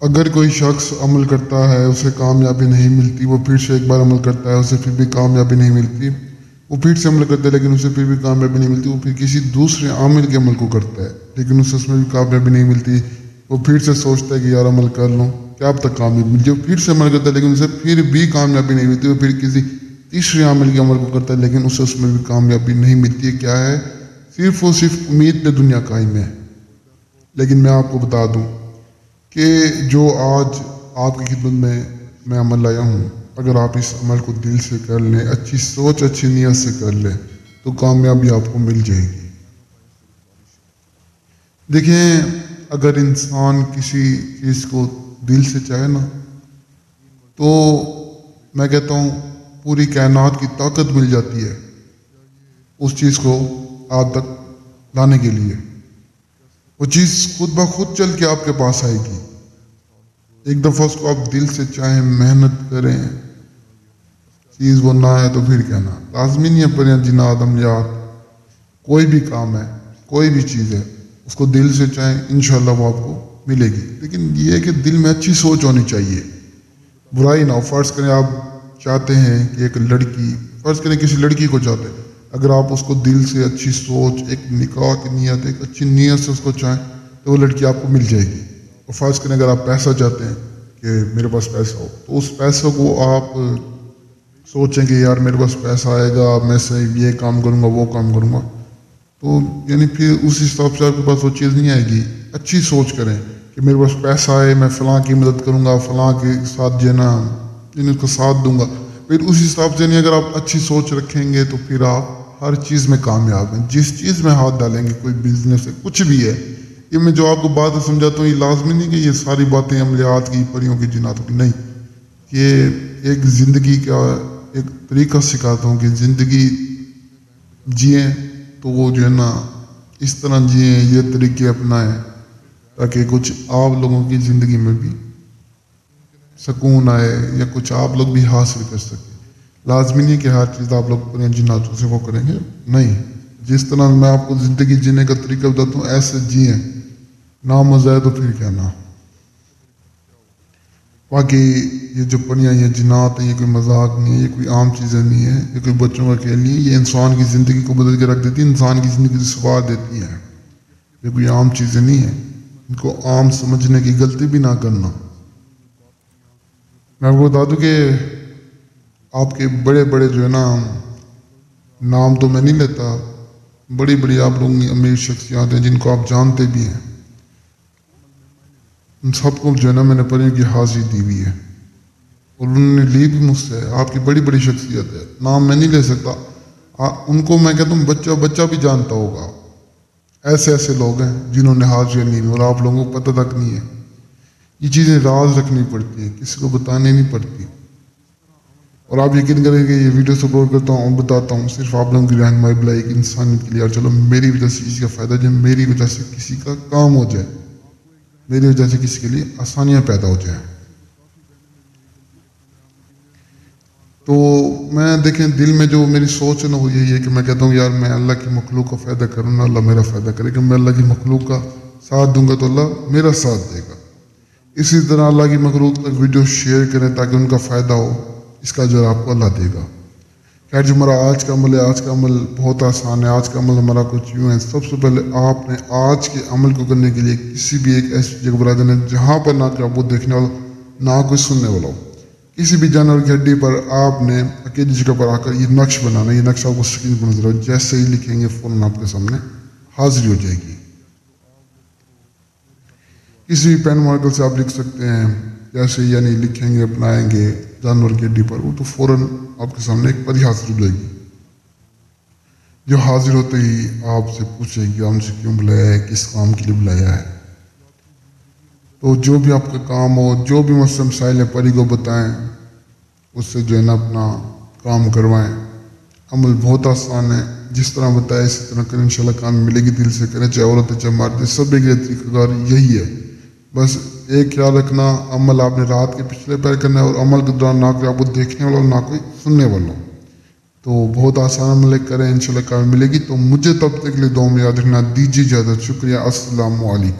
اگر کوئی شخص عمل کرتا ہے اسے کامیابی نہیں ملتی، وہ پھر سے ایک بار عمل کرتا ہے اسے پھر بھی کامیابی نہیں ملتی، وہ پھر سے عمل کرتا ہے لیکن اسے پھر بھی کامیابی نہیں ملتی، وہ پھر کسی دوسرے عامل کے عمل کو کرتا ہے لیکن اسے اس میں بھی کامیابی نہیں ملتی، وہ پھر سے سوچتا ہے کہ یار عمل کر لوں کیا اب تک کامیابی مل جائے، وہ پھر سے عمل کرتا ہے لیکن اسے پھر بھی کامیابی نہیں ملتی، وہ پھر کسی تیسرے عامل کے عمل کو کرتا ہے لیکن اسے اس میں بھی کامیابی نہیں ملتی ہے۔ کیا ہے؟ صرف اور صرف امید پہ دنیا قائم ہے۔ لیکن میں آپ کو بتا دوں کہ جو آج آپ کی خدمت میں عمل لایا ہوں، اگر آپ اس عمل کو دل سے کر لیں، اچھی سوچ اچھی نیت سے کر لیں تو کامیابی آپ کو مل جائے گی۔ دیکھیں، اگر انسان کسی چیز کو دل سے چاہے نا تو میں کہتا ہوں پوری کائنات کی طاقت مل جاتی ہے اس چیز کو آپ تک لانے کے لیے۔ وہ چیز خود بخود چل کے آپ کے پاس آئے گی۔ ایک دفعہ اس کو آپ دل سے چاہیں، محنت کریں، چیز وہ نہ آئے تو پھر کہنا لازمی نہیں ہے۔ پریاں جنات عملیات کوئی بھی کام ہے، کوئی بھی چیز ہے، اس کو دل سے چاہیں انشاءاللہ وہ آپ کو ملے گی۔ لیکن یہ ہے کہ دل میں اچھی سوچ ہونی چاہیے، برائی نہ ہو۔ فرض کریں آپ چاہتے ہیں کہ ایک لڑکی، فرض کریں کسی لڑکی کو چاہتے ہیں، اگر آپ اس کو دل سے اچھی سوچ، ایک نکاح کی نیت، ایک اچھی نیت سے اس کو چاہیں تو وہ لڑکی آپ کو مل جائے گی۔ اور فرض کریں اگر آپ پیسہ چاہتے ہیں کہ میرے پاس پیسہ ہو تو اس پیسے کو آپ سوچیں کہ یار میرے پاس پیسہ آئے گا، میں سے یہ کام کروں گا وہ کام کروں گا، تو یعنی پھر اس حساب سے آپ کے پاس وہ چیز نہیں آئے گی۔ اچھی سوچ کریں کہ میرے پاس پیسہ آئے، میں فلاں کی مدد کروں گا، فلاں کے ساتھ جینا، اس کو ساتھ دوں گا، پھر اس حساب سے نہیں۔ اگر آپ اچھی سوچ رکھیں گے تو پھر آپ ہر چیز میں کامیاب ہیں۔ جس چیز میں ہاتھ ڈالیں گے، کوئی بزنس ہے، کچھ بھی ہے، یہ میں جو آپ کو بات سمجھاتا ہوں یہ لازمی نہیں کہ یہ ساری باتیں عملیات کی، پریوں کی، جناتوں کی، نہیں، یہ ایک زندگی کا ایک طریقہ سکھاتا ہوں کہ زندگی جئیں تو وہ جو ہے نا اس طرح جئیں، یہ طریقے اپنائیں تاکہ کچھ آپ لوگوں کی زندگی میں بھی سکون آئے یا کچھ آپ لوگ بھی حاصل کر سکیں۔ لازمی نہیں کہ ہر چیز آپ لوگ پریاں جناتوں سے وہ کریں گے، نہیں۔ جس طرح میں آپ کو زندگی جینے کا طریقہ بتاتا ہوں ایسے جئیں، نہ مزہ ہے تو پھر کہنا۔ باقی یہ جو پریاں یہ جنات ہیں یہ کوئی مذاق نہیں ہے، یہ کوئی عام چیزیں نہیں ہیں، یہ کوئی بچوں کا کھیل نہیں ہے، یہ انسان کی زندگی کو بدل کے رکھ دیتی ہے، انسان کی زندگی سے سوار دیتی ہے۔ یہ کوئی عام چیزیں نہیں ہیں، ان کو عام سمجھنے کی غلطی بھی نہ کرنا۔ میں آپ کو بتا دوں کہ آپ کے بڑے بڑے جو ہے نا، نام تو میں نہیں لیتا، بڑی بڑی آپ لوگوں کی امیر شخصیات ہیں جن کو آپ جانتے بھی ہیں، ان سب کو جو ہے نا میں نے پریوں کی حاضری دی ہوئی ہے اور انہوں نے لی بھی مجھ سے۔ آپ کی بڑی بڑی شخصیت ہے، نام میں نہیں لے سکتا، ان کو میں کہتا ہوں بچہ بچہ بھی جانتا ہوگا۔ ایسے ایسے لوگ ہیں جنہوں نے حاضری لی اور آپ لوگوں کو پتہ تک نہیں ہے۔ یہ چیزیں راز رکھنی پڑتی ہیں، کسی کو بتانے نہیں پڑتی۔ اور آپ یقین کریں کہ یہ ویڈیو سپورٹ کرتا ہوں اور بتاتا ہوں صرف آپ لوگوں کی رہنمائی بلائی کی انسانیت کے لیے، اور چلو میری وجہ سے کسی کا فائدہ جائے، میری وجہ سے کسی کا کام ہو جائے، میری وجہ سے کسی کے لیے آسانیاں پیدا ہو جائیں۔ تو میں دیکھیں دل میں جو میری سوچ ہے نا وہ یہی ہے کہ میں کہتا ہوں یار میں اللہ کی مخلوق کا فائدہ کروں نا، اللہ میرا فائدہ کرے، کہ میں اللہ کی مخلوق کا ساتھ دوں گا تو اللہ میرا ساتھ دے گا۔ اسی طرح اللہ کی مخلوق تک ویڈیو شیئر کریں تاکہ ان کا فائدہ ہو، اس کا اجر آپ کو اللہ دے گا۔ خیر جو ہمارا آج کا عمل ہے، آج کا عمل بہت آسان ہے۔ آج کا عمل ہمارا کچھ یوں ہے، سب سے پہلے آپ نے آج کے عمل کو کرنے کے لیے کسی بھی ایک ایسی جگہ پر آ جانا ہے جہاں پر نہ کوئی آپ کو دیکھنے والا نہ کوئی سننے والا ہو۔ کسی بھی جانور کی ہڈی پر آپ نے اکیلی جگہ پر آ کر یہ نقش بنانا ہے۔ یہ نقش آپ کو اسکرین پر نظر آئے، جیسے ہی لکھیں گے فوراً آپ کے سامنے حاضری ہو جائے گی۔ کسی بھی پین مارکر سے آپ لکھ سکتے ہیں، جیسے یعنی لکھیں گے اپنائیں گے جانور کی ہڈی پر، وہ تو فوراً آپ کے سامنے ایک پری حاضر ہو جائے گی، جو حاضر ہوتے ہی آپ سے پوچھے گی ہم سے کیوں بلایا ہے، کس کام کے لیے بلایا ہے۔ تو جو بھی آپ کا کام ہو، جو بھی مسئلہ مسائل ہے پری کو بتائیں، اس سے جو ہے نا اپنا کام کروائیں۔ عمل بہت آسان ہے، جس طرح بتایا اسی طرح کریں، انشاءاللہ کام ملے گی۔ دل سے کریں، چاہے عورت ہے چاہے مرد ہے، سب کے طریقہ کار یہی ہے۔ بس ایک خیال رکھنا، عمل آپ نے رات کے پچھلے پیر کرنا ہے اور عمل کے دوران نہ کوئی آپ کو دیکھنے والا نہ کوئی سننے والا۔ تو بہت آسان عمل کریں، انشاءاللہ کام ملے گی۔ تو مجھے تب تک کے لیے دعاؤں میں یاد رکھنا، دیجیے اجازت، شکریہ، السلام علیکم۔